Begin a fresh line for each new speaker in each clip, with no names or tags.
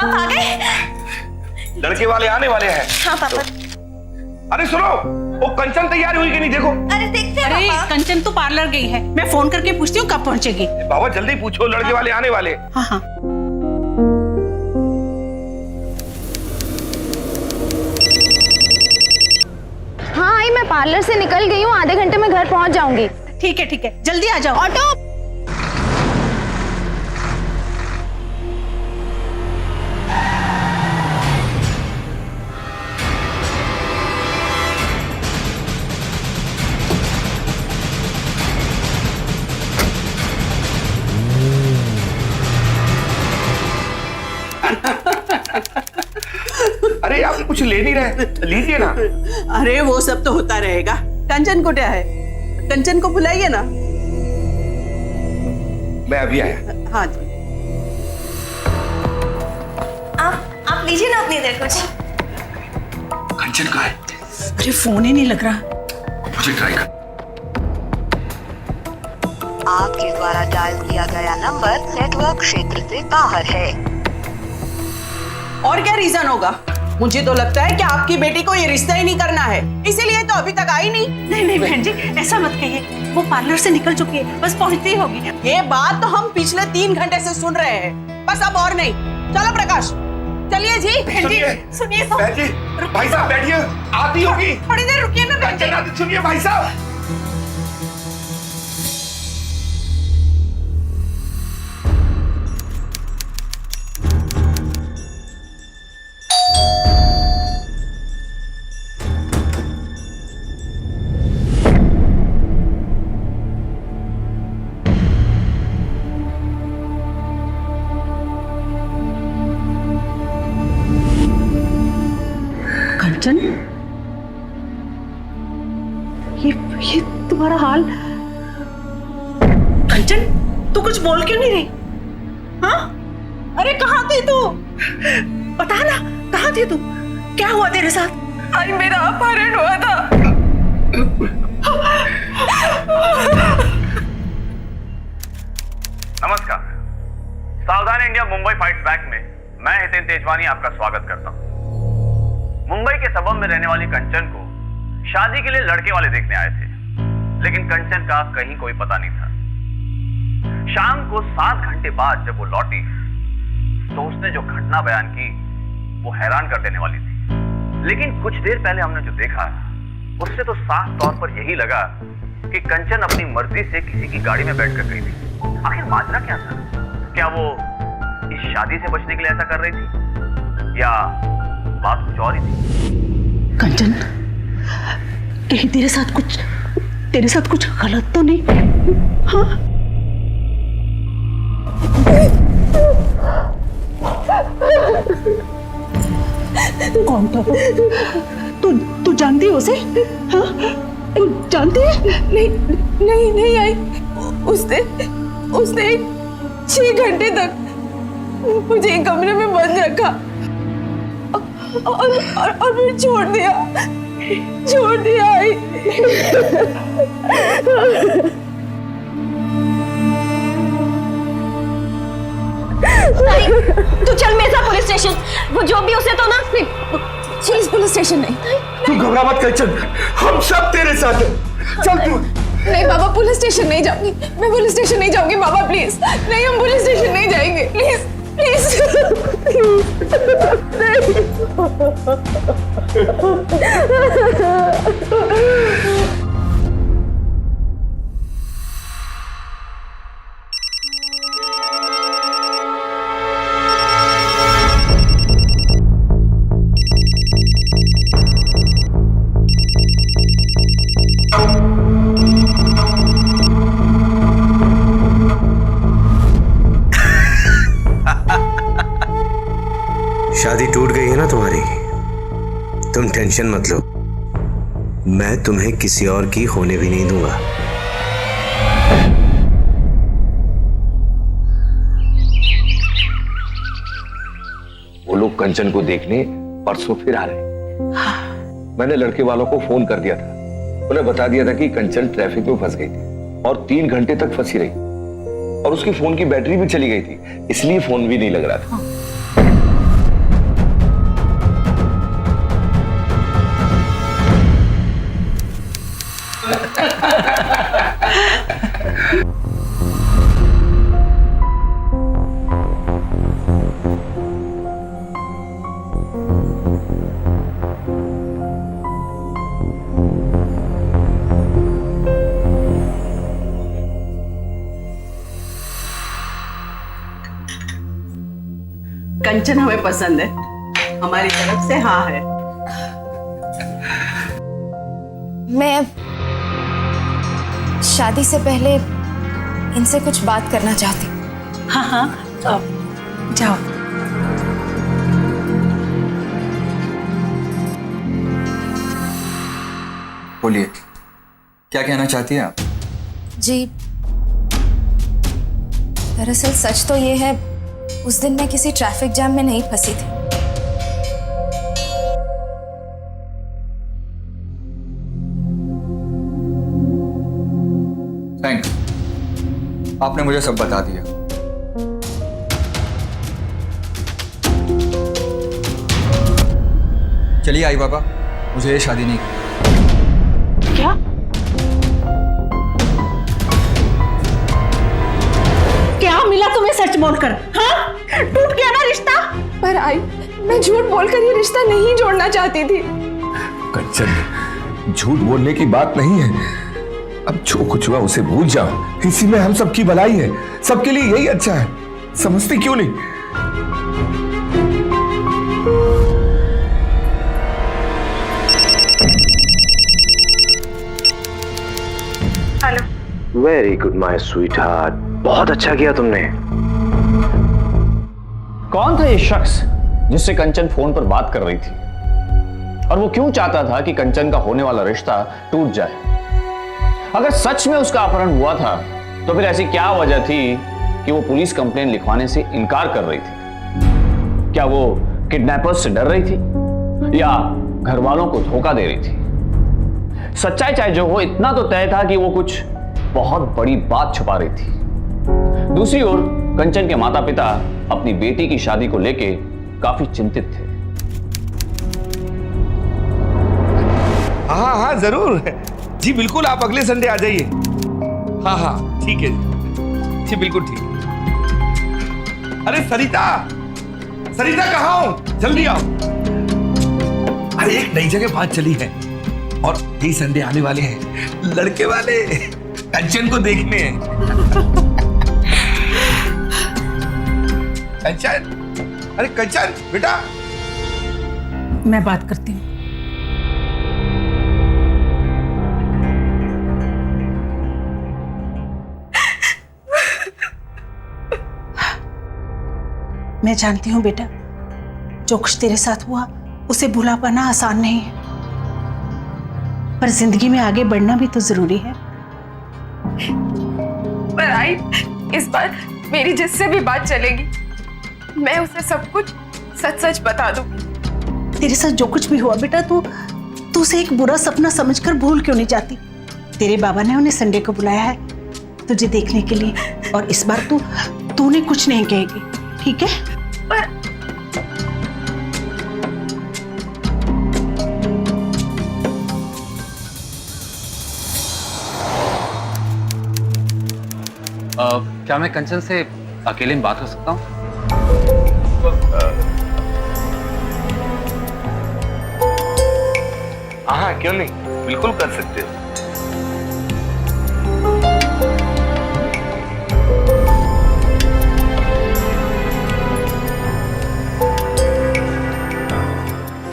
आप आ गए?
लड़के वाले आने वाले हैं।
हाँ पापा।
अरे सुनो, वो कंचन तैयार हुई कि नहीं देखो।
अरे देखते हैं
अरे
पापा।
कंचन तो पार्लर गई है, मैं फोन करके पूछती हूँ कब पहुँचेगी।
बाबा जल्दी पूछो, लड़के वाले आने वाले।
हाँ हाँ।
हाँ आई, मैं पार्लर से निकल गई हूँ, आधे घंटे में घर पहुँच जाऊंगी।
ठीक है, जल्दी आ जाओ।
ऑटो।
अरे आप कुछ ले नहीं रहे, लीजिए ना।
अरे वो सब तो होता रहेगा। कंचन को क्या है, कंचन को बुलाइए ना।
मैं अभी आया।
हाँ जी।
आप लीजिए ना अपनी देर कुछ।
कंचन कहाँ है?
अरे फोन ही नहीं लग रहा।
मुझे ट्राई कर।
आपके द्वारा डायल किया गया नंबर नेटवर्क क्षेत्र से बाहर है।
और क्या रीजन होगा? मुझे तो लगता है कि आपकी बेटी को ये रिश्ता ही नहीं करना है, इसीलिए तो अभी तक आई नहीं।
नहीं बहन जी, ऐसा मत कहिए, वो पार्लर से निकल चुकी है, बस पहुँचती ही होगी।
ये बात तो हम पिछले 3 घंटे से सुन रहे हैं, बस अब और नहीं। चलो प्रकाश, चलिए जी।
बहन जी सुनिए तो।
बहन जी, भाई साहब बैठिए, आती होगी।
थोड़ी देर रुकिए ना बहन जी।
कंचन आती, सुनिए भाई साहब।
कंचन, ये तुम्हारा हाल। कंचन, तू कुछ बोल क्यों नहीं रही? हाँ? अरे कहाँ थी तू? बता ना, कहाँ थी तू? क्या हुआ तेरे साथ?
आज मेरा अपहरण हुआ था।
नमस्कार, सावधान इंडिया मुंबई फाइट्स बैक में मैं हितेन तेजवानी आपका स्वागत करता हूं। मुंबई के सबब में रहने वाली कंचन को शादी के लिए लड़के वाले देखने आए थे, लेकिन कंचन का कहीं कोई पता नहीं था। शाम को 7 घंटे बाद जब वो लौटी तो उसने जो घटना बयान की वो हैरान कर देने वाली थी। लेकिन कुछ देर पहले हमने जो देखा उससे तो साफ तौर पर यही लगा कि कंचन अपनी मर्जी से किसी की गाड़ी में बैठकर गई थी। आखिर माजरा क्या था? क्या वो इस शादी से बचने के लिए ऐसा कर रही थी या बात कुछ और ही थी?
कंचन, कहीं तेरे साथ कुछ गलत तो नहीं? हाँ? कौन था? तू जानती है उसे? हाँ? तू जानती है?
नहीं आई। उसने 6 घंटे तक मुझे एक कमरे में बंद रखा और फिर छोड़ दिया आई।
तू चल मेरे साथ पुलिस स्टेशन। वो जो भी उसे तो ना।
प्लीज पुलिस स्टेशन नहीं।
तू घबरा मत कंचन, हम सब तेरे साथ हैं। चल तू।
नहीं बाबा, पुलिस स्टेशन नहीं जाऊंगी। मैं पुलिस स्टेशन नहीं जाऊंगी बाबा, प्लीज। नहीं, हम पुलिस स्टेशन नहीं जाएंगे, प्लीज
शादी टूट गई है ना तुम्हारी, तुम टेंशन मत लो, मैं तुम्हें किसी और की होने भी नहीं दूंगा।
वो लोग कंचन को देखने परसों फिर आ रहे। मैंने लड़के वालों को फोन कर दिया था, उन्हें बता दिया था कि कंचन ट्रैफिक में फंस गई थी और 3 घंटे तक फंसी रही और उसकी फोन की बैटरी भी चली गई थी, इसलिए फोन भी नहीं लग रहा था।
कंचन हमें पसंद है, हमारी तरफ से हाँ है।
मैं शादी से पहले इनसे कुछ बात करना चाहती हूँ।
हाँ हाँ, जाओ।
बोलिए, क्या कहना चाहती हैं आप?
जी, दरअसल सच तो ये है, उस दिन मैं किसी ट्रैफिक जैम में नहीं फंसी थी।
थैंक्स, आपने मुझे सब बता दिया। चलिए आई बाबा, मुझे ये शादी नहीं करनी।
क्या? क्या मिला तुम्हें सच बोलकर? हाँ, टूट गया ना रिश्ता?
पर आई, मैं झूठ बोलकर ये रिश्ता नहीं जोड़ना चाहती थी।
कंचन, झूठ बोलने की बात नहीं है। अब जो कुछ हुआ उसे भूल जाओ, इसी में हम सबकी भलाई है, सबके लिए यही अच्छा है। समझते क्यों नहीं?
Hello.
Very good my sweet heart, बहुत अच्छा किया तुमने।
कौन था ये शख्स जिससे कंचन फोन पर बात कर रही थी, और वो क्यों चाहता था कि कंचन का होने वाला रिश्ता टूट जाए? अगर सच में उसका अपहरण हुआ था तो फिर ऐसी क्या वजह थी कि वो पुलिस कंप्लेन लिखवाने से इनकार कर रही थी? क्या वो किडनैपर्स से डर रही थी या घर वालों को धोखा दे रही थी? सच्चाई चाहे जो हो, इतना तो तय था कि वो कुछ बहुत बड़ी बात छुपा रही थी। दूसरी ओर कंचन के माता पिता अपनी बेटी की शादी को लेके काफी चिंतित थे।
हाँ हाँ जरूर जी, बिल्कुल आप अगले संडे आ जाइए। हाँ हाँ ठीक है जी, बिल्कुल ठीक है। अरे सरिता, सरिता कहाँ हो? जल्दी आओ। अरे एक नई जगह बात चली है और यही संडे आने वाले हैं लड़के वाले कंचन को देखने। कंचन, अरे कंचन बेटा।
मैं बात करती हूँ। मैं जानती हूँ बेटा, जो कुछ तेरे साथ हुआ उसे भुला पाना आसान नहीं है, पर जिंदगी में आगे बढ़ना भी तो जरूरी है।
पर आई, इस बार मेरी जिससे भी बात चलेगी, मैं उसे सब कुछ सच सच बता दूंगी।
तेरे साथ जो कुछ भी हुआ बेटा, तू उसे एक बुरा सपना समझकर भूल क्यों नहीं जाती? तेरे बाबा ने उन्हें संडे को बुलाया है तुझे देखने के लिए, और इस बार तूने कुछ नहीं कहेगी, ठीक है?
क्या मैं कंचन से अकेले में बात कर सकता हूँ?
हाँ क्यों नहीं, बिल्कुल कर सकते हो।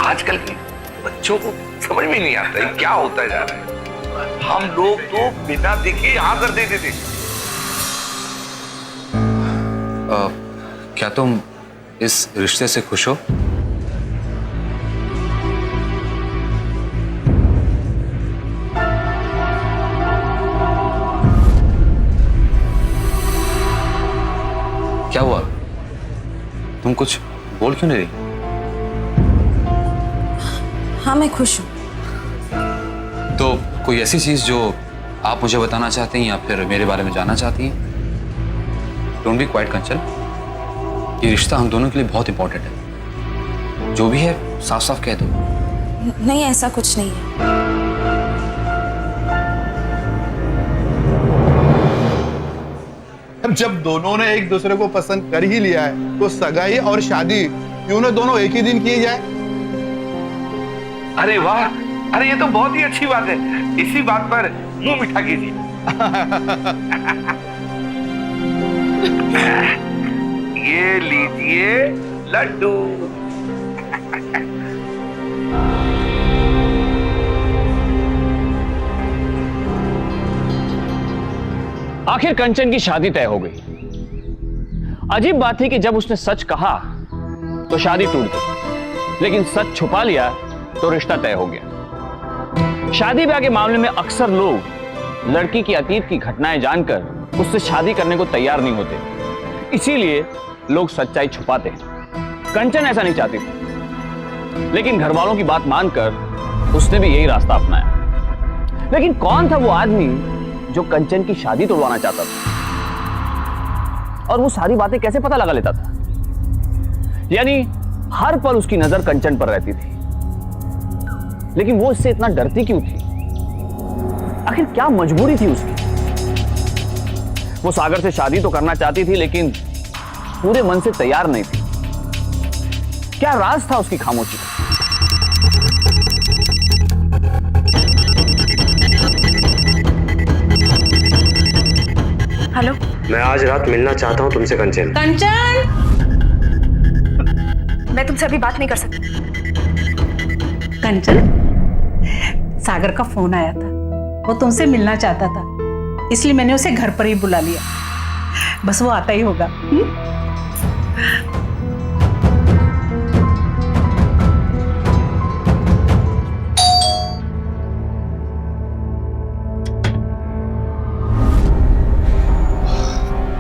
आजकल के बच्चों को समझ में नहीं आता है क्या होता जा रहा है। हम लोग तो बिना देखे यहाँ कर देते थे।
क्या तुम इस रिश्ते से खुश हो? क्या हुआ? तुम कुछ बोल क्यों नहीं रही?
हाँ, मैं खुश हूँ।
तो कोई ऐसी चीज जो आप मुझे बताना चाहती हैं या फिर मेरे बारे में जानना चाहती हैं? डोंट बी क्वाइट कंचन, ये रिश्ता हम दोनों के लिए बहुत इंपॉर्टेंट है। जो भी है साफ साफ कह दो।
नहीं, ऐसा कुछ नहीं है।
जब दोनों ने एक दूसरे को पसंद कर ही लिया है तो सगाई और शादी क्यों ना दोनों एक ही दिन किए जाए।
अरे वाह, अरे ये तो बहुत ही अच्छी बात है। इसी बात पर मुंह मीठा कीजिए। ये लीजिए लड्डू।
आखिर कंचन की शादी तय हो गई। अजीब बात थी कि जब उसने सच कहा तो शादी टूट गई, लेकिन सच छुपा लिया तो रिश्ता तय हो गया। शादी ब्याह के मामले में अक्सर लोग लड़की की अतीत की घटनाएं जानकर उससे शादी करने को तैयार नहीं होते, इसीलिए लोग सच्चाई छुपाते हैं। कंचन ऐसा नहीं चाहती थी, लेकिन घर वालों की बात मानकर उसने भी यही रास्ता अपनाया। लेकिन कौन था वो आदमी जो कंचन की शादी तोड़वाना चाहता था, और वो सारी बातें कैसे पता लगा लेता था? यानी हर पल उसकी नजर कंचन पर रहती थी, लेकिन वो इससे इतना डरती क्यों थी? आखिर क्या मजबूरी थी उसकी? वो सागर से शादी तो करना चाहती थी, लेकिन पूरे मन से तैयार नहीं थी। क्या राज था उसकी खामोशी का?
हेलो,
मैं आज रात मिलना चाहता हूँ तुमसे कंचन।
कंचन,
मैं तुमसे अभी बात नहीं कर सकती।
कंचन, सागर का फोन आया था, वो तुमसे मिलना चाहता था, इसलिए मैंने उसे घर पर ही बुला लिया। बस वो आता ही होगा।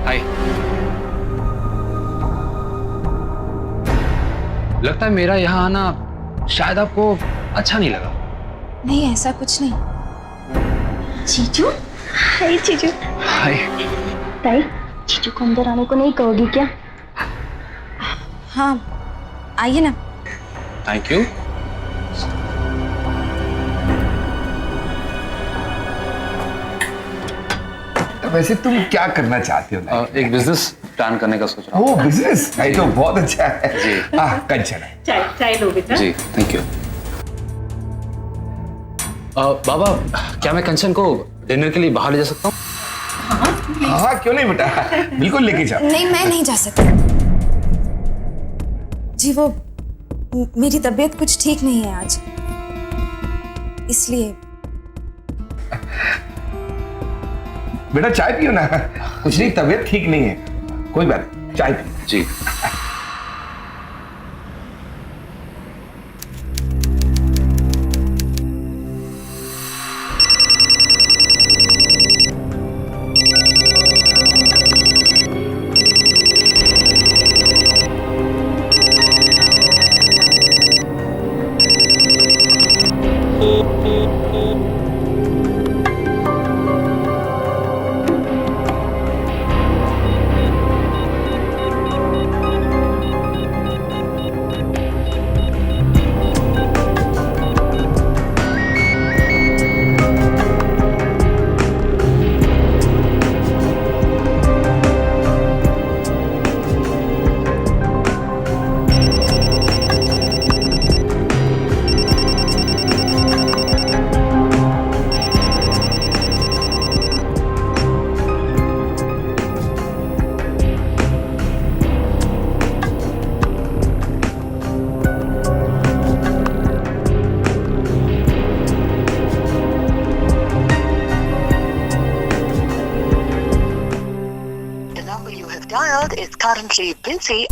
हाय। लगता है मेरा यहाँ आना शायद आपको अच्छा नहीं लगा।
नहीं, ऐसा कुछ नहीं।
जीजू, हाय जीजू।
हाय।
ताई, जीजू को अंदर आने को नहीं कहोगी क्या?
हाँ, आइए ना।
Thank you.
वैसे तुम क्या करना चाहते हो?
एक बिजनेस प्लान करने का सोच रहा हूँ।
ओ बिजनेस, ये तो बहुत अच्छा है
जी।
कंचन,
चाय लो बेटा।
जी थैंक यू। बाबा, क्या मैं कंचन को डिनर के लिए बाहर ले जा सकता हूँ?
हाँ क्यों नहीं बेटा, बिल्कुल लेके जाओ।
नहीं, मैं नहीं जा सकती जी। वो मेरी तबीयत कुछ ठीक नहीं है आज, इसलिए।
बेटा चाय पियो ना। कुछ नहीं, तबीयत ठीक नहीं है, कोई बात नहीं, चाय पियो।
जी।
Is currently busy.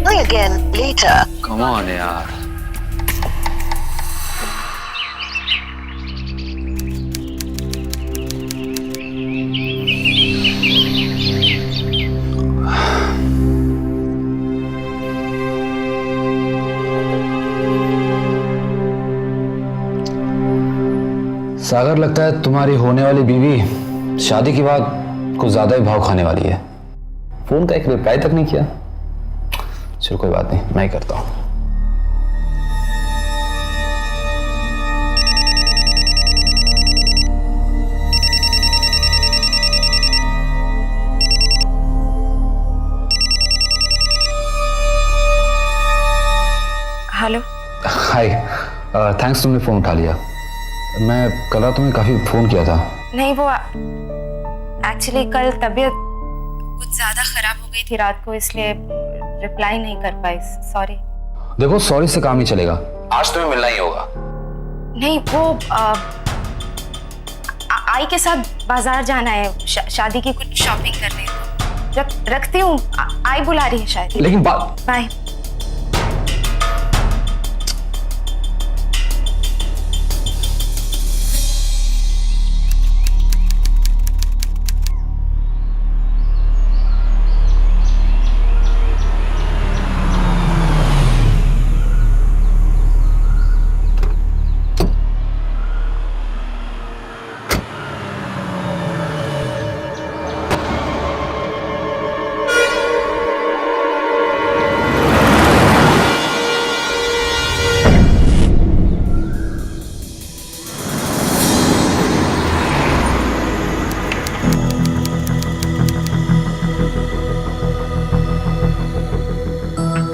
Try again later.
Come on यार। सागर, लगता है तुम्हारी होने वाली बीवी शादी के बाद कुछ ज्यादा ही भाव खाने वाली है। फोन का एक रिप्लाई तक नहीं किया। चलो कोई बात नहीं, मैं ही करता हूँ। थैंक्स तुमने फ़ोन उठा लिया। मैं कल रात तुम्हें काफ़ी फ़ोन किया था।
नहीं, वो एक्चुअली कल तबीयत कुछ ज़्यादा ख़राब हो गई थी रात को, इसलिए रिप्लाई नहीं कर पाई। सॉरी।
देखो, सॉरी से काम नहीं चलेगा, आज तुम्हें मिलना ही होगा।
नहीं, वो आई के साथ बाजार जाना है, शादी की कुछ शॉपिंग करनी है। रखती हूँ, आई बुला रही है शायद।
लेकिन
बाय।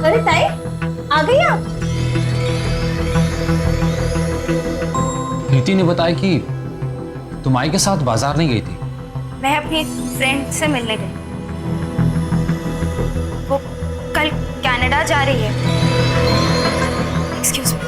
अरे ताई, आ गई आप?
प्रीति ने बताया कि तुम आई के साथ बाजार नहीं गई थी।
मैं अपनी फ्रेंड से मिलने गई, वो कल कनाडा जा रही है। Excuse me.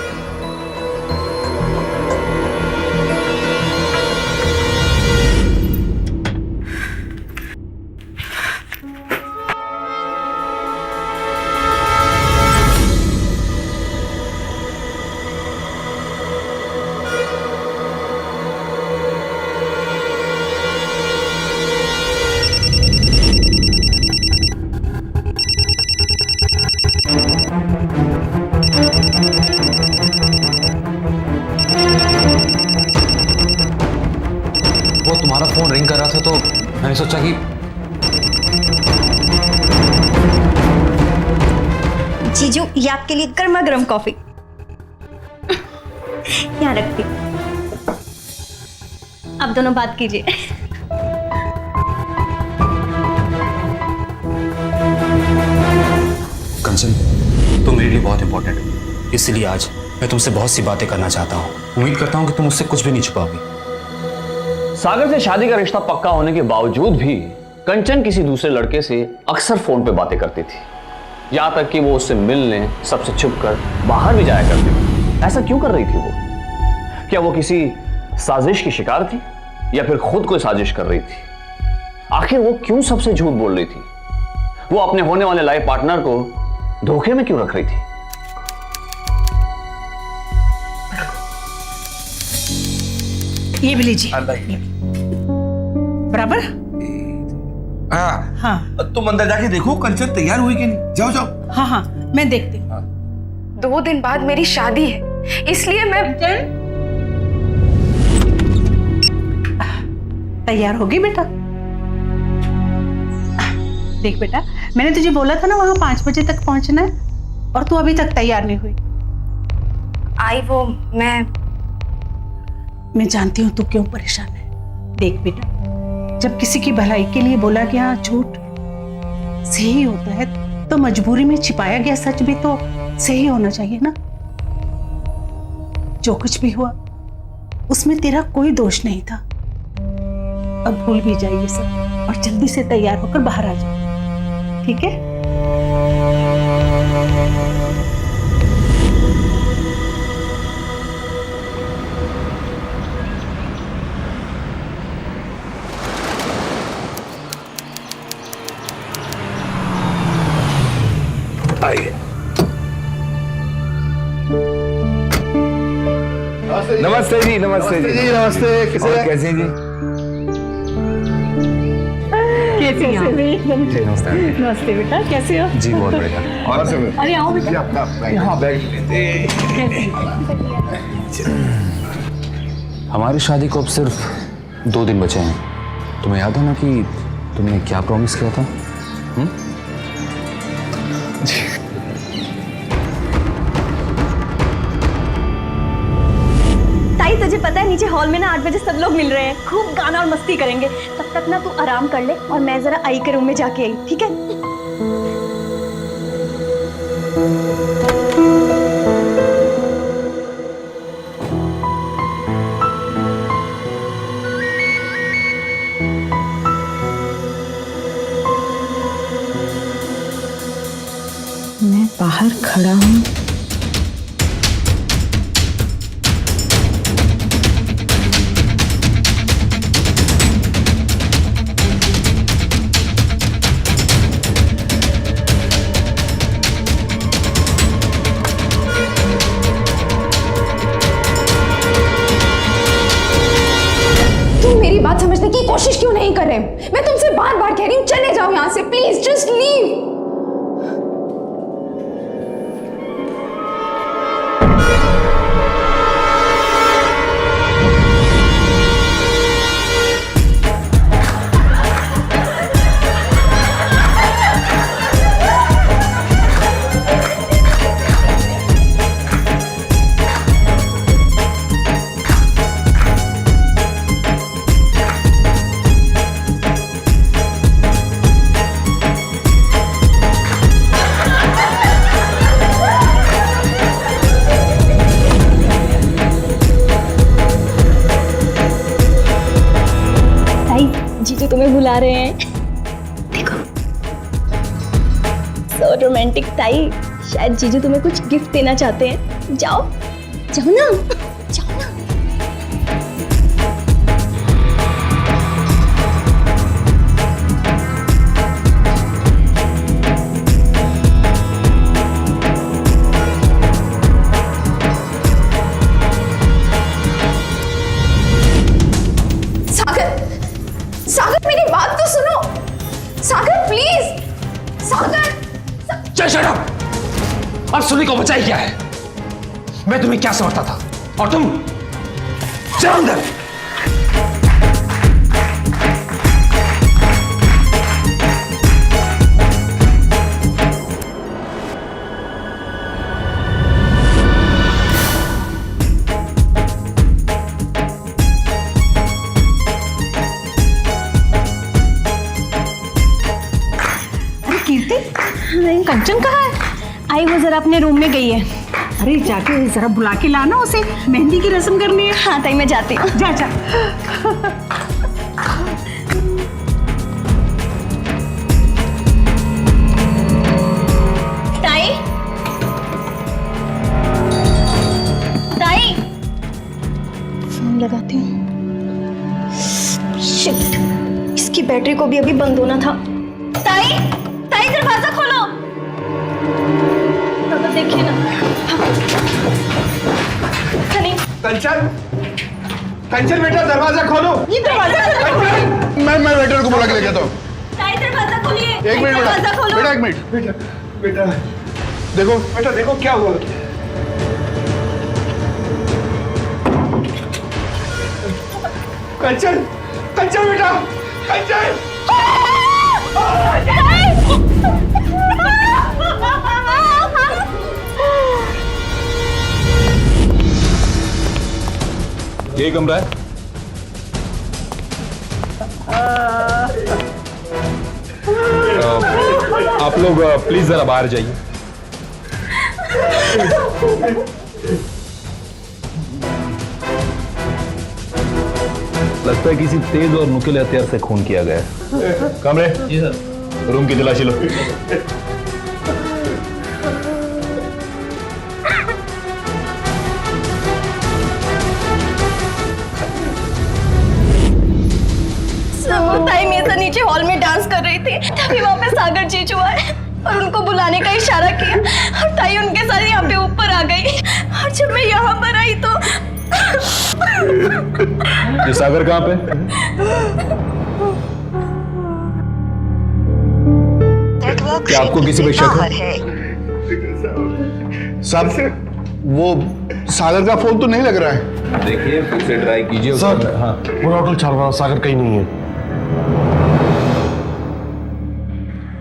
वो तुम्हारा फोन रिंग कर रहा था तो मैंने सोचा कि
जीजू, ये आपके लिए गर्मा गर्म कॉफी। यहाँ रखती। आप दोनों बात कीजिए।
कंचन, तुम मेरे लिए बहुत इंपॉर्टेंट हो, इसलिए आज मैं तुमसे बहुत सी बातें करना चाहता हूँ। उम्मीद करता हूँ कि तुम मुझसे कुछ भी नहीं छुपाओगी।
सागर से शादी का रिश्ता पक्का होने के बावजूद भी कंचन किसी दूसरे लड़के से अक्सर फोन पे बातें करती थी, यहां तक कि वो उससे मिलने सबसे छुपकर बाहर भी जाया करती थी। ऐसा क्यों कर रही थी वो? क्या वो किसी साजिश की शिकार थी या फिर खुद कोई साजिश कर रही थी? आखिर वो क्यों सबसे झूठ बोल रही थी? वो अपने होने वाले लाइफ पार्टनर को धोखे में क्यों रख रही थी?
ये भी लीजिए। बराबर।
हाँ, तुम अंदर जाके देखो कंचन तैयार हुई कि नहीं। जाओ जाओ।
हाँ हाँ, मैं देखती हूँ।
2 दिन बाद मेरी शादी है, इसलिए मैं
तैयार होगी बेटा। देख बेटा, मैंने तुझे बोला था ना वहां 5 बजे तक पहुंचना है, और तू अभी तक तैयार नहीं हुई।
आई वो
मैं जानती हूँ तू क्यों परेशान है। देख बेटा, जब किसी की भलाई के लिए बोला गया झूठ सही होता है, तो मजबूरी में छिपाया गया सच भी तो सही होना चाहिए ना। जो कुछ भी हुआ उसमें तेरा कोई दोष नहीं था। अब भूल भी जाइए सब और जल्दी से तैयार होकर बाहर आ जाओ, ठीक है?
आइए। नमस्ते जी, नमस्ते जी,
नमस्ते। कैसे
कैसे जी?
नमस्ते बेटा, कैसे हो?
जी बहुत बढ़िया।
और
अरे आओ बेटा।
यहाँ बैग
हमारी शादी को अब सिर्फ 2 दिन बचे हैं। तुम्हें याद है ना कि तुमने क्या प्रॉमिस किया था?
ताई, तुझे पता है नीचे हॉल में ना 8 बजे सब लोग मिल रहे हैं, खूब गाना और मस्ती करेंगे। तब तक ना तू आराम कर ले और मैं जरा आई के रूम में जाके आई, ठीक है?
बार खड़ा हूं।
मेरी बात समझने की कोशिश क्यों नहीं कर रहे? मैं तुमसे बार बार कह रही हूँ चले जाओ यहाँ से, प्लीज जस्ट लीव।
जीजू तुम्हें बुला रहे हैं। देखो सो रोमांटिक ताई, शायद जीजू तुम्हें कुछ गिफ्ट देना चाहते हैं। जाओ जाओ ना, जाओ ना।
सागर मेरी बात तो सुनो। सागर प्लीज, सागर।
चल शट अप। अब सुनी को बचाई क्या है? मैं तुम्हें क्या समझता था और तुम चल अंदर।
कंचन कहाँ है? आई वो जरा अपने रूम में गई है।
अरे जाके जरा बुला के लाना उसे, मेहंदी की रस्म करनी है।
हाँ ताई मैं जाती हूँ।
जा जा।
ताई ताई, फोन लगाती हूँ। शिट, इसकी बैटरी को भी अभी बंद होना था। ताई ताई दरवाजा खोलो। तो देखिए ना। हनी
कंचन, कंचन बेटा दरवाजा खोलो।
ये दरवाजा
मैं वेटर को बुला के लेके आता हूँ।
ताई दरवाजा खोलिए।
एक मिनट
दरवाजा खोलो।
बेटा, एक मिनट बेटा, बेटा देखो, बेटा देखो क्या हुआ। कंचन, कंचन बेटा, कंचन। ये कमरा है। आप लोग प्लीज जरा बाहर जाइए। लगता है किसी तेज और नुकीले हथियार से खून किया गया है। कमरे जी सर, रूम की तलाशी लो।
ताई मेरे नीचे हॉल में डांस कर रही थी, तभी वहाँ पे सागर जीजू आए और उनको बुलाने का इशारा किया और ताई उनके साथ यहाँ पे ऊपर आ गई। और जब मैं यहाँ पर आई तो
ये सागर कहाँ पे? क्या आपको किसी पे शक है? साहब वो सागर का फोन तो नहीं लग रहा है।
देखिए फिर से ट्राई कीजिए।
सर हाँ, पूरा होटल चल रहा, सागर कहीं नहीं है।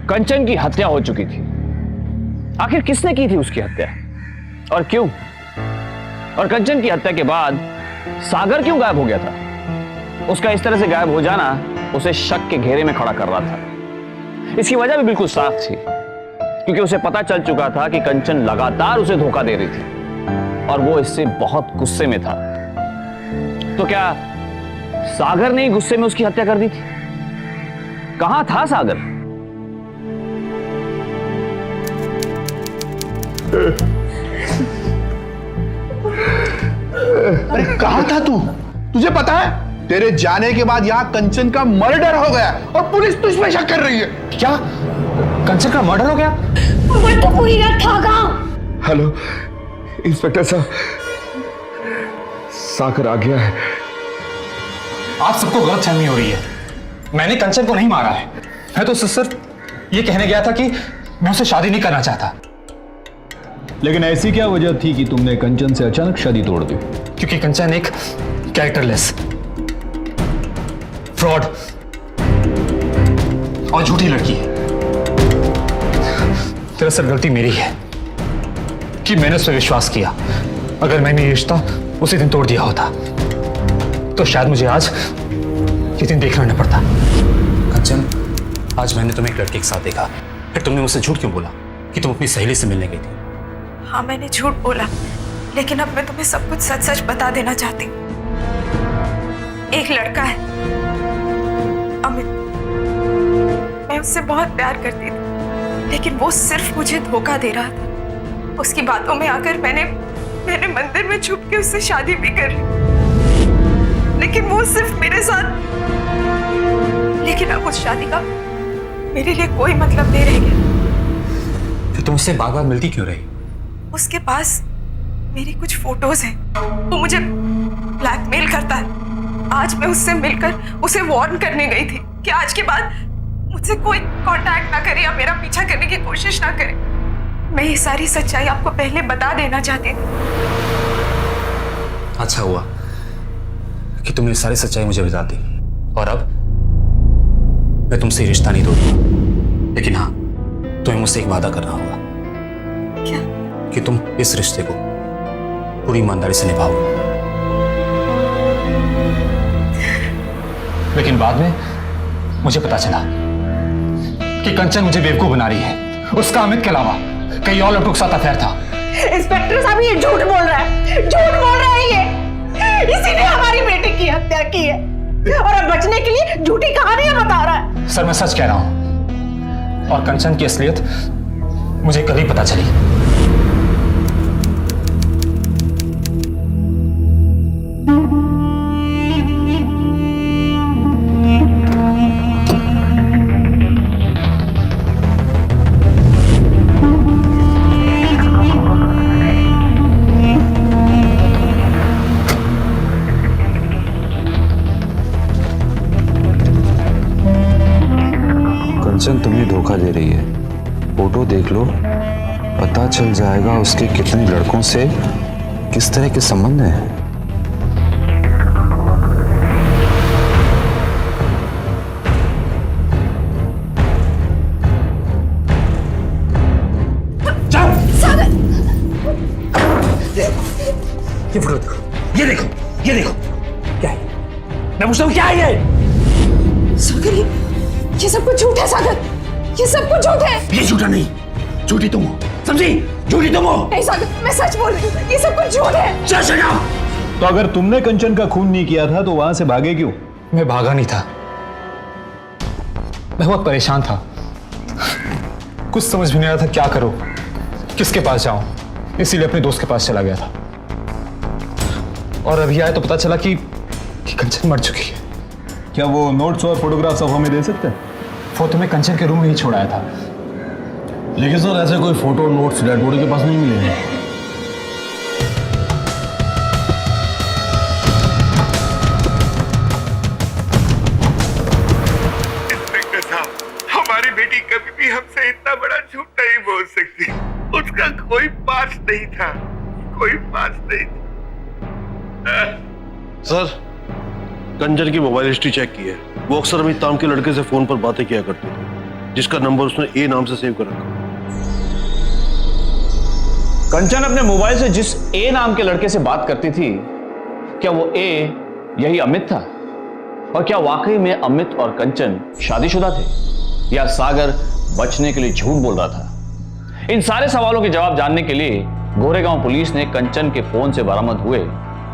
कंचन की हत्या हो चुकी थी। आखिर किसने की थी उसकी हत्या और क्यों? और कंचन की हत्या के बाद सागर क्यों गायब हो गया था? उसका इस तरह से गायब हो जाना उसे शक के घेरे में खड़ा कर रहा था। इसकी वजह भी बिल्कुल साफ थी, क्योंकि उसे पता चल चुका था कि कंचन लगातार उसे धोखा दे रही थी और वो इससे बहुत गुस्से में था। तो क्या सागर ने ही गुस्से में उसकी हत्या कर दी थी? कहां था सागर?
अरे कहाँ था तू? तुझे पता है तेरे जाने के बाद यहाँ कंचन का मर्डर हो गया और पुलिस तुझ पे शक कर रही है।
क्या कंचन का मर्डर हो गया?
वो तो पूरी रात था कहाँ?
हेलो इंस्पेक्टर साहब, सागर आ गया है।
आप सबको गलतफहमी हो रही है। मैंने कंचन को नहीं मारा है। मैं तो सिर्फ ये कहने गया था कि मैं उससे शादी नहीं करना चाहता।
लेकिन ऐसी क्या वजह थी कि तुमने कंचन से अचानक शादी तोड़ दी?
क्योंकि कंचन एक कैरेक्टरलेस, फ्रॉड और झूठी लड़की है। दरअसल गलती मेरी है कि मैंने उस पर विश्वास किया। अगर मैंने ये रिश्ता उसी दिन तोड़ दिया होता तो शायद मुझे आज ये दिन देखना न पड़ता। कंचन, आज मैंने तुम्हें एक लड़के के साथ देखा, फिर तुमने मुझसे झूठ क्यों बोला कि तुम अपनी सहेली से मिलने गई थी?
हाँ, मैंने झूठ बोला, लेकिन अब मैं तुम्हें सब कुछ सच सच बता देना चाहती हूँ। एक लड़का है अमित, मैं उससे बहुत प्यार करती थी, लेकिन वो सिर्फ मुझे धोखा दे रहा था। उसकी बातों में आकर मैंने मंदिर में छुप के उससे शादी भी कर ली, लेकिन वो सिर्फ मेरे साथ। लेकिन अब उस शादी का मेरे लिए कोई मतलब नहीं रह गया।
फिर तुम उससे बार बार मिलती क्यों रही?
उसके पास मेरी कुछ फोटोज हैं। वो मुझे ब्लैकमेल करता है। आज मैं उससे मिलकर उसे वार्न करने गई थी कि आज के बाद मुझसे कोई कांटेक्ट ना करे या मेरा पीछा करने की कोशिश ना करे। मैं ये सारी सच्चाई आपको पहले बता देना चाहती थी।
अच्छा हुआ कि तुमने सारी सच्चाई मुझे बता दी, और अब मैं तुमसे रिश्ता नहीं तोड़ूंगा। लेकिन हाँ, तुम्हें मुझसे एक वादा करना होगा।
क्या?
कि तुम इस रिश्ते को पूरी ईमानदारी से निभाओगे। लेकिन बाद में मुझे पता चला कि कंचन मुझे बेवकूफ बना रही है। उसका अमित के अलावा कई और लड़कों के साथ अफेयर था।
इंस्पेक्टर साहब, ये झूठ बोल रहा है, झूठ बोल रहा है ये। इसी ने हमारी बेटी की हत्या की है और अब बचने के लिए झूठी कहानियां बता रहा है।
सर, मैं सच कह रहा हूं, और कंचन की असलियत मुझे कल ही पता चली।
कंचन तुम्हें धोखा दे रही है। फोटो देख लो, पता चल जाएगा उसके कितने लड़कों से किस तरह के संबंध हैं।
ये फोटो देखो, ये देखो, ये देखो, क्या है? मैं पूछता हूँ क्या है ये?
सागर, ये सब कुछ झूठ है। सागर, ये सब कुछ झूठ है।
ये झूठा नहीं, झूठी तुम हो, समझी? झूठी तुम हो।
नहीं सागर, मैं सच बोल रही हूँ, ये सब कुछ झूठ है।
Shut up!
तो अगर तुमने कंचन का खून नहीं किया था तो वहां से भागे क्यों?
मैं भागा नहीं था, मैं बहुत परेशान था। कुछ समझ भी नहीं आया था क्या करूं, किसके पास जाऊं, इसीलिए अपने दोस्त के पास चला गया था। और अभी आया तो पता चला कि कंचन मर चुकी है।
क्या वो नोट्स और फोटोग्राफ्स आप हमें दे सकते हैं?
फोटो में कंचन के रूम में ही छोड़ाया था।
लेकिन सर, ऐसे कोई फोटो नोट्स डेड बॉडी के पास नहीं मिले हैं।
इंस्पेक्टर साहब, हमारी बेटी कभी भी हमसे इतना बड़ा झूठ नहीं बोल सकती। उसका कोई पास नहीं था, कोई पास नहीं था।
सर, कंचन की मोबाइल हिस्ट्री चेक की है। वो अक्सर अमित नाम के लड़के से फोन पर बातें किया करती थी, जिसका नंबर उसने ए नाम से सेव कर रखा।
कंचन अपने मोबाइल से जिस ए नाम के लड़के से बात करती थी, क्या वो ए यही अमित था? और क्या वाकई में अमित और कंचन शादीशुदा थे, या सागर बचने के लिए झूठ बोल रहा था? इन सारे सवालों के जवाब जानने के लिए गोरेगांव पुलिस ने कंचन के फोन से बरामद हुए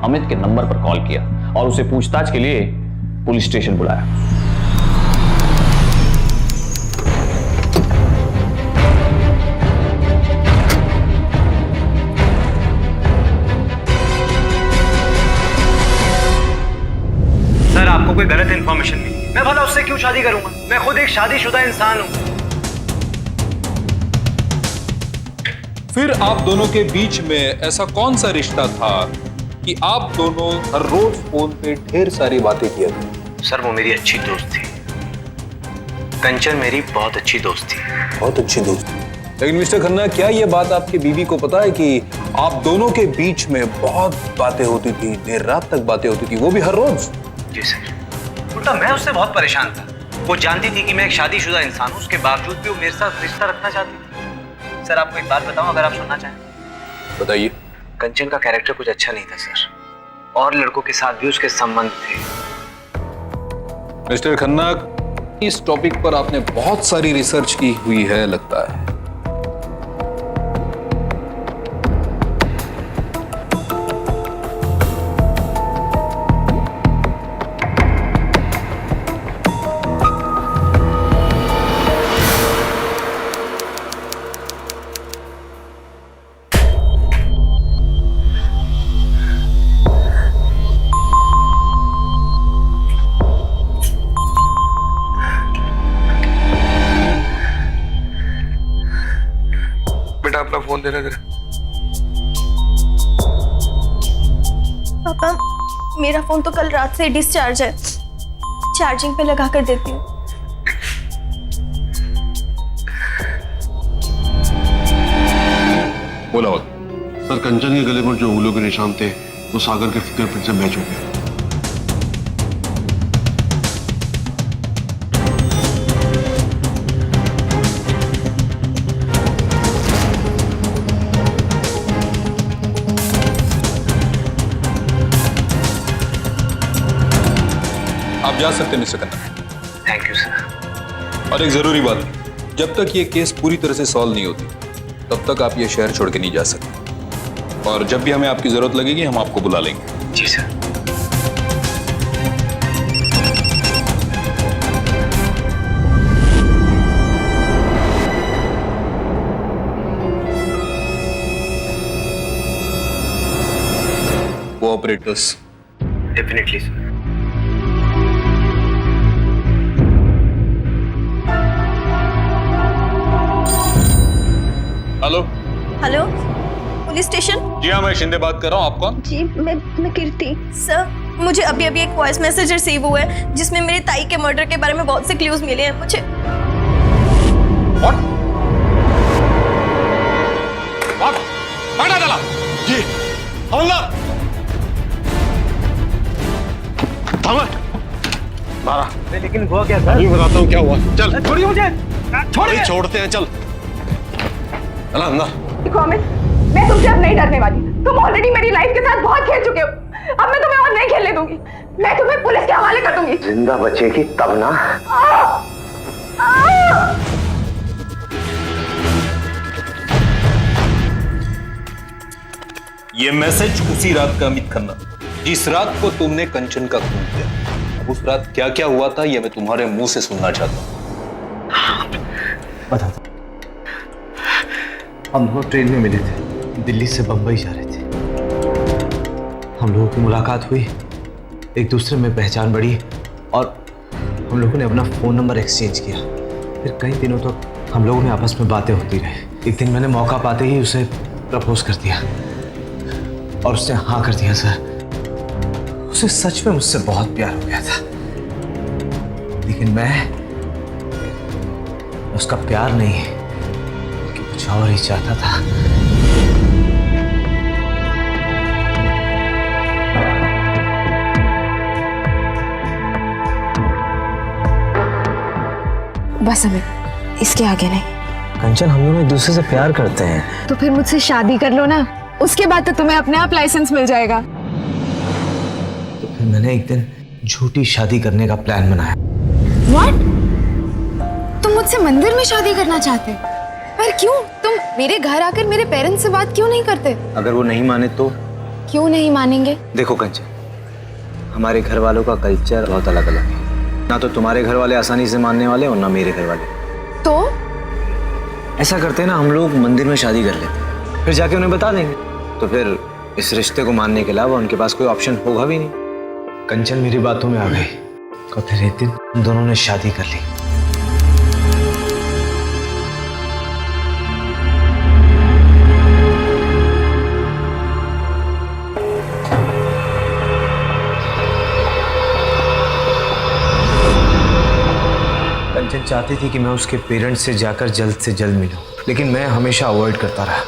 अमित के नंबर पर कॉल किया और उसे पूछताछ के लिए पुलिस स्टेशन बुलाया।
आपको कोई गलत इन्फॉर्मेशन मिली। मैं भला उससे क्यों शादी करूंगा? मैं खुद एक शादीशुदा इंसान हूं।
फिर आप दोनों के बीच में ऐसा कौन सा रिश्ता था कि आप दोनों हर रोज फोन पे ढेर सारी बातें किया करते?
सर वो मेरी अच्छी दोस्त थी। कंचन मेरी बहुत अच्छी दोस्त थी।
बहुत अच्छी दोस्त थी। लेकिन मिस्टर खन्ना, क्या ये बात आपकी बीवी को पता है कि आप दोनों के बीच में बहुत बातें होती थी, देर रात तक बातें होती थी, वो भी हर रोज?
जी सर। उल्टा मैं उससे बहुत परेशान था। वो जानती थी कि मैं एक शादीशुदा इंसान हूँ, उसके बावजूद भी वो मेरे साथ रिश्ता रखना चाहती थी। सर आपको एक बात बताऊं अगर आप सुनना चाहें?
बताइए।
कंचन का कैरेक्टर कुछ अच्छा नहीं था सर, और लड़कों के साथ भी उसके संबंध थे।
मिस्टर खन्ना, इस टॉपिक पर आपने बहुत सारी रिसर्च की हुई है लगता है।
बेटा अपना फोन देना जरा।
पापा, मेरा फोन तो कल रात से डिस्चार्ज है, चार्जिंग पे लगा कर देती हूँ।
बोला
सर, कंचन के गले पर जो उंगलियों के निशान थे वो सागर के फिंगरप्रिंट से मैच हो गए।
आप जा सकते हैं mister Khanna.
Thank you sir.
और एक जरूरी बात, जब तक ये केस पूरी तरह से सॉल्व नहीं होती तब तक आप ये शहर छोड़ के नहीं जा सकते, और जब भी हमें आपकी जरूरत लगेगी हम आपको बुला लेंगे।
जी sir.
Cooperators.
Definitely sir.
Hello.
Hello, police station?
जी हाँ, मैं शिंदे बात कर रहा हूँ। आप कौन?
जी, मैं कीर्ति। सर, मुझे अभी अभी एक वॉइस मैसेज रिसीव हुआ है जिसमें मेरी ताई के मर्डर के बारे में बहुत से क्लूज मिले हैं मुझे।
What? पकड़ा डाला। जी हवलदार।
मारा।
लेकिन हुआ क्या सर?
अभी बताता हूँ क्या हुआ। चल
छोड़िए मुझे।
छोड़िए। छोड़ते हैं, चल चला अंदर।
देखो अमित, मैं तुमसे अब नहीं डरने वाली। तुम ऑलरेडी मेरी लाइफ के साथ बहुत खेल चुके हो। अब मैं तुम्हें और नहीं खेलने दूंगी। मैं तुम्हें पुलिस के हवाले कर दूंगी।
जिंदा बचेगी तब ना।
ये मैसेज उसी रात का अमित खन्ना, जिस रात को तुमने कंचन का खून किया। उस रात क्या क्या हुआ था ये मैं तुम्हारे मुंह से सुनना चाहता हूँ।
बता। हम लोग ट्रेन में मिले थे, दिल्ली से बंबई जा रहे थे। हम लोगों की मुलाकात हुई, एक दूसरे में पहचान बढ़ी और हम लोगों ने अपना फोन नंबर एक्सचेंज किया। फिर कई दिनों तक हम लोगों में आपस में बातें होती रही। एक दिन मैंने मौका पाते ही उसे प्रपोज कर दिया और उसने हाँ कर दिया। सर, उसे सच में मुझसे बहुत प्यार हो गया था, लेकिन मैं उसका प्यार नहीं कि कुछ और ही चाहता था।
बस अमित, इसके आगे नहीं।
कंचन, हम दोनों एक दूसरे से प्यार करते हैं।
तो फिर मुझसे शादी कर लो ना, उसके बाद तो तुम्हें अपने आप लाइसेंस मिल जाएगा।
तो फिर मैंने एक दिन झूठी शादी करने का प्लान बनाया।
What? तुम मुझसे मंदिर में शादी करना चाहते हो? पर क्यों? तुम मेरे घर आकर मेरे पेरेंट्स से बात क्यों नहीं करते?
अगर वो नहीं माने तो?
क्यों नहीं मानेंगे?
देखो कंचन, हमारे घर वालों का कल्चर बहुत अलग अलग है। ना तो तुम्हारे घर वाले आसानी से मानने वाले और ना मेरे घर वाले।
तो
ऐसा करते हैं ना, हम लोग मंदिर में शादी कर लेते, फिर जाके उन्हें बता देंगे, तो फिर इस रिश्ते को मानने के अलावा उनके पास कोई ऑप्शन होगा भी नहीं। कंचन मेरी बातों में आ गई। और फिर एक दिन हम दोनों ने शादी कर ली। कंचन चाहती थी कि मैं उसके पेरेंट्स से जाकर जल्द से जल्द मिलूं, लेकिन मैं हमेशा अवॉइड करता रहा।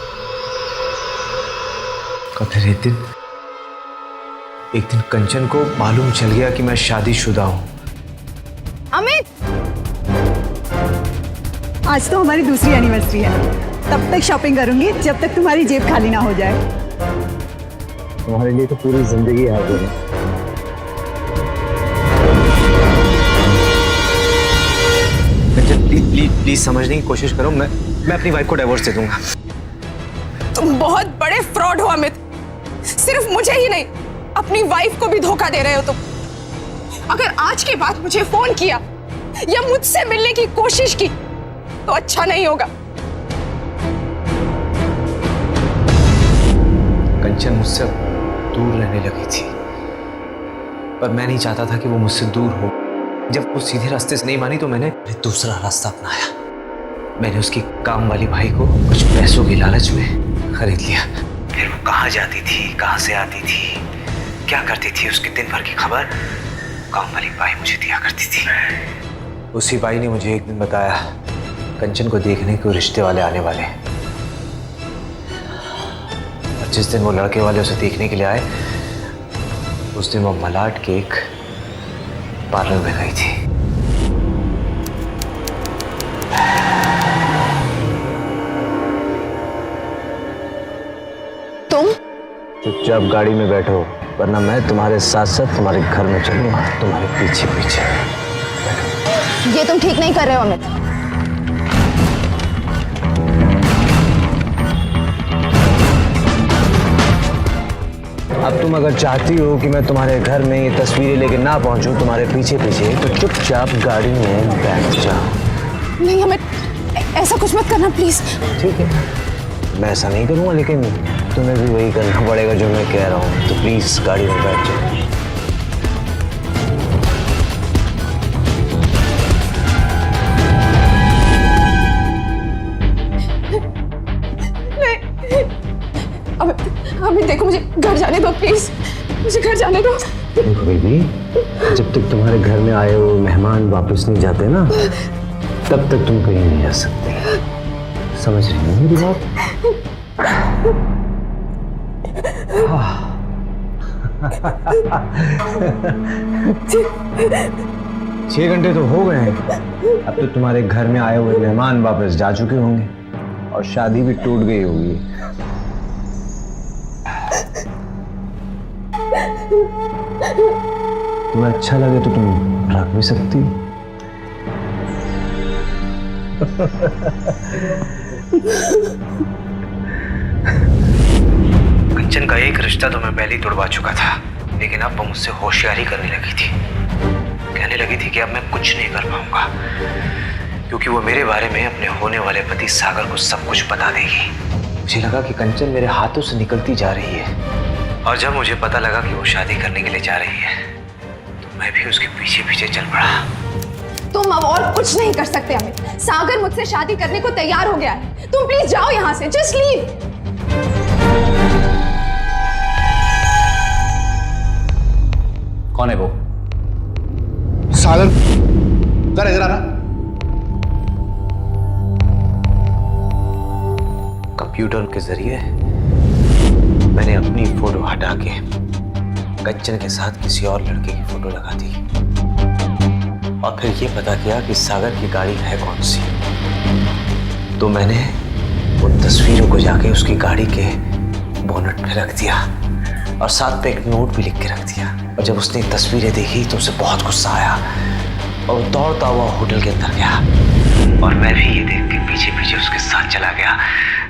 और फिर एक दिन कंचन को मालूम चल गया कि मैं शादीशुदा हूं।
अमित, आज तो हमारी दूसरी एनिवर्सरी है। तब तक शॉपिंग करूंगी जब तक तुम्हारी जेब खाली ना हो जाए।
तुम्हारे लिए तो पूरी जिंदगी हाजिर है। कंचन प्लीज प्लीज प्लीज समझने की कोशिश करो। मैं अपनी वाइफ को डिवोर्स दे दूंगा।
तुम बहुत बड़े फ्रॉड हो अमित। सिर्फ मुझे ही नहीं, अपनी वाइफ को भी धोखा दे रहे हो तुम। अगर आज के बाद मुझे फोन किया या मुझसे मिलने की कोशिश की तो अच्छा नहीं होगा।
कंचन मुझसे दूर रहने लगी थी, पर मैं नहीं चाहता था कि वो मुझसे दूर हो। जब वो सीधे रास्ते से नहीं मानी तो मैंने दूसरा रास्ता अपनाया। मैंने उसकी काम वाली भाई को कुछ पैसों की लालच में खरीद लिया। फिर वो कहाँ जाती थी, कहाँ से आती थी, क्या करती थी, उसके दिन भर की खबर काम वाली बाई मुझे दिया करती थी। उसी बाई ने मुझे एक दिन बताया कंचन को देखने को रिश्ते वाले आने वाले हैं। और जिस दिन वो लड़के वाले उसे देखने के लिए आए, उस दिन वो मलाड के एक पार्लर में गई थी।
तुम
चुपचाप गाड़ी में बैठो, वरना मैं तुम्हारे साथ साथ तुम्हारे घर में चलूंगा, तुम्हारे पीछे पीछे।
ये तुम ठीक नहीं कर रहे हो अमित।
अब तुम अगर चाहती हो कि मैं तुम्हारे घर में ये तस्वीरें लेके ना पहुंचूं तुम्हारे पीछे पीछे, तो चुपचाप गाड़ी में बैठ जाओ।
नहीं अमित, ऐसा कुछ मत करना प्लीज।
ठीक है, मैं ऐसा नहीं करूंगा, लेकिन तुम्हें भी वही करना पड़ेगा जो मैं कह रहा हूँ। तो प्लीज गाड़ी में बैठ जाओ।
अमित देखो, मुझे घर जाने दो प्लीज, मुझे घर जाने दो।
देखो बेबी, जब तक तुम्हारे घर में आए हुए मेहमान वापस नहीं जाते ना, तब तक तुम कहीं नहीं जा सकते। समझ रही हो मेरी बात? 6 घंटे तो हो गए हैं। अब तो तुम्हारे घर में आए हुए मेहमान वापस जा चुके होंगे और शादी भी टूट गई होगी। तुम्हें अच्छा लगे तो तुम रख भी सकती हो। कंचन का एक रिश्ता तो मैं पहले ही तोड़वा चुका था, लेकिन अब वो मुझसे होशियारी करने लगी थी। कहने लगी थी कि अब मैं कुछ नहीं कर पाऊंगा, क्योंकि वो मेरे बारे में अपने होने वाले पति सागर को सब कुछ बता देगी। मुझे लगा कि कंचन मेरे हाथों से निकलती जा रही है, और जब मुझे पता लगा कि वो शादी करने के लिए जा रही है, तो मैं भी उसके पीछे पीछे चल पड़ा।
तुम अब और कुछ नहीं कर सकते अमित। सागर मुझसे शादी करने को तैयार हो गया है। तुम प्लीज जाओ यहाँ से, जस्ट लीव।
कौन है वो?
सागर घर इधर आना।
कंप्यूटर के जरिए मैंने अपनी फोटो हटा के कंचन के साथ किसी और लड़के की फोटो लगा दी, और फिर ये पता किया कि सागर की गाड़ी है कौन सी। तो मैंने उन तस्वीरों को जाके उसकी गाड़ी के बोनट पे रख दिया, और साथ पे एक नोट भी लिख के रख दिया। और जब उसने तस्वीरें देखी तो उसे बहुत गुस्सा आया, और वो दौड़ता हुआ होटल के अंदर गया, और मैं भी ये देख के पीछे पीछे उसके साथ चला गया,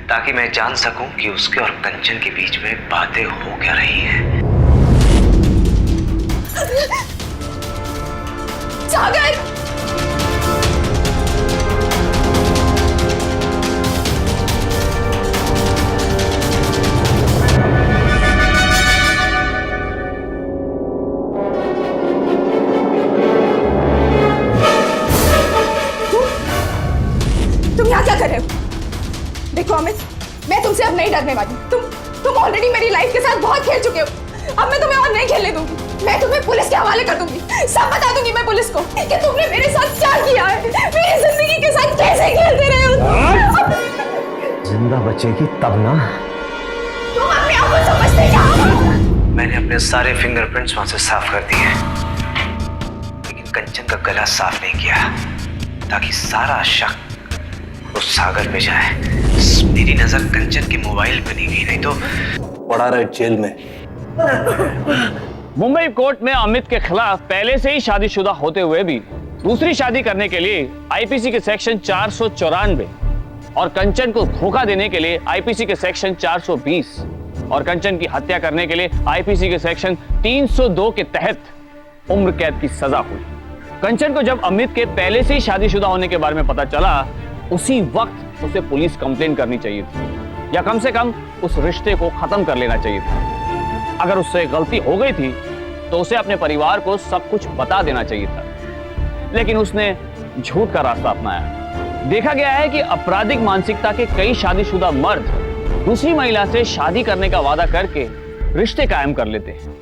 ताकि मैं जान सकूं कि उसके और कंचन के बीच में बातें हो क्या रही हैं।
सागर! नहीं डरने वाली। तुम ऑलरेडी मेरी लाइफ के साथ बहुत खेल चुके हो। अब मैं तुम्हें और नहीं खेलने दूंगी। मैं तुम्हें पुलिस के हवाले कर दूंगी। सब बता दूंगी मैं पुलिस को कि तुमने मेरे साथ क्या किया है, मेरी जिंदगी के साथ कैसे खेलते रहे हो।
जिंदा बचेगी तब ना।
तुम अपने आप को समझते क्या हो?
मैंने अपने सारे फिंगरप्रिंट्स वहां से साफ कर दिए, लेकिन कंचन का गला साफ नहीं किया ताकि सारा शक उस सागर पे जाए। मेरी नजर कंचन के मोबाइल पे नहीं गई, नहीं तो
पड़ा रहे जेल में।
मुंबई कोर्ट में अमित के खिलाफ पहले से ही शादीशुदा होते हुए भी दूसरी शादी करने के लिए आईपीसी के सेक्शन 494 और कंचन को धोखा देने के लिए आईपीसी के सेक्शन 420 और कंचन की हत्या करने के लिए आईपीसी के सेक्शन 302 के तहत उम्र कैद की सजा हुई। कंचन को जब अमित के पहले से ही शादीशुदा होने के बारे में पता चला, उसी वक्त उसे पुलिस कंप्लेंट करनी चाहिए थी या कम से कम उस रिश्ते को खत्म कर लेना चाहिए था। अगर उससे गलती हो गई थी तो उसे अपने परिवार को सब कुछ बता देना चाहिए था, लेकिन उसने झूठ का रास्ता अपनाया। देखा गया है कि आपराधिक मानसिकता के कई शादीशुदा मर्द दूसरी महिला से शादी करने का वादा करके रिश्ते कायम कर लेते हैं,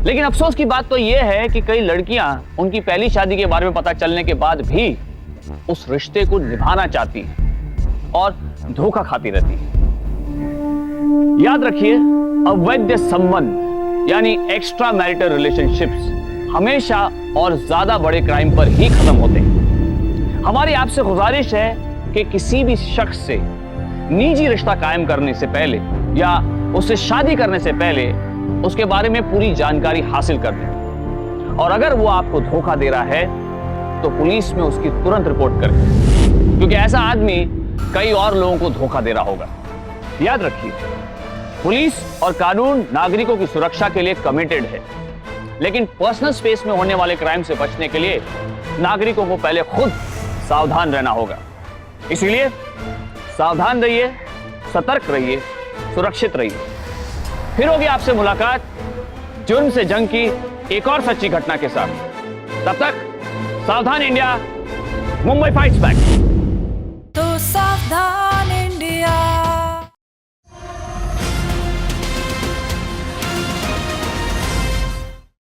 लेकिन अफसोस की बात तो यह है कि कई लड़कियां उनकी पहली शादी के बारे में पता चलने के बाद भी उस रिश्ते को निभाना चाहती हैं और धोखा खाती रहती हैं। याद रखिए, अवैध संबंध यानी एक्स्ट्रा मैरिटल रिलेशनशिप्स हमेशा और ज्यादा बड़े क्राइम पर ही खत्म होते हैं। हमारी आपसे गुजारिश है कि किसी भी शख्स से निजी रिश्ता कायम करने से पहले या उससे शादी करने से पहले उसके बारे में पूरी जानकारी हासिल कर लें, और अगर वो आपको धोखा दे रहा है तो पुलिस में उसकी तुरंत रिपोर्ट करें, क्योंकि ऐसा आदमी कई और लोगों को धोखा दे रहा होगा। याद रखिए, पुलिस और कानून नागरिकों की सुरक्षा के लिए कमिटेड है, लेकिन पर्सनल स्पेस में होने वाले क्राइम से बचने के लिए नागरिकों को पहले खुद सावधान रहना होगा। इसीलिए सावधान रहिए, सतर्क रहिए, सुरक्षित रहिए। फिर होगी आपसे मुलाकात जुर्म से जंग की एक और सच्ची घटना के साथ। तब तक सावधान इंडिया, मुंबई फाइट्स बैक।
तो सावधान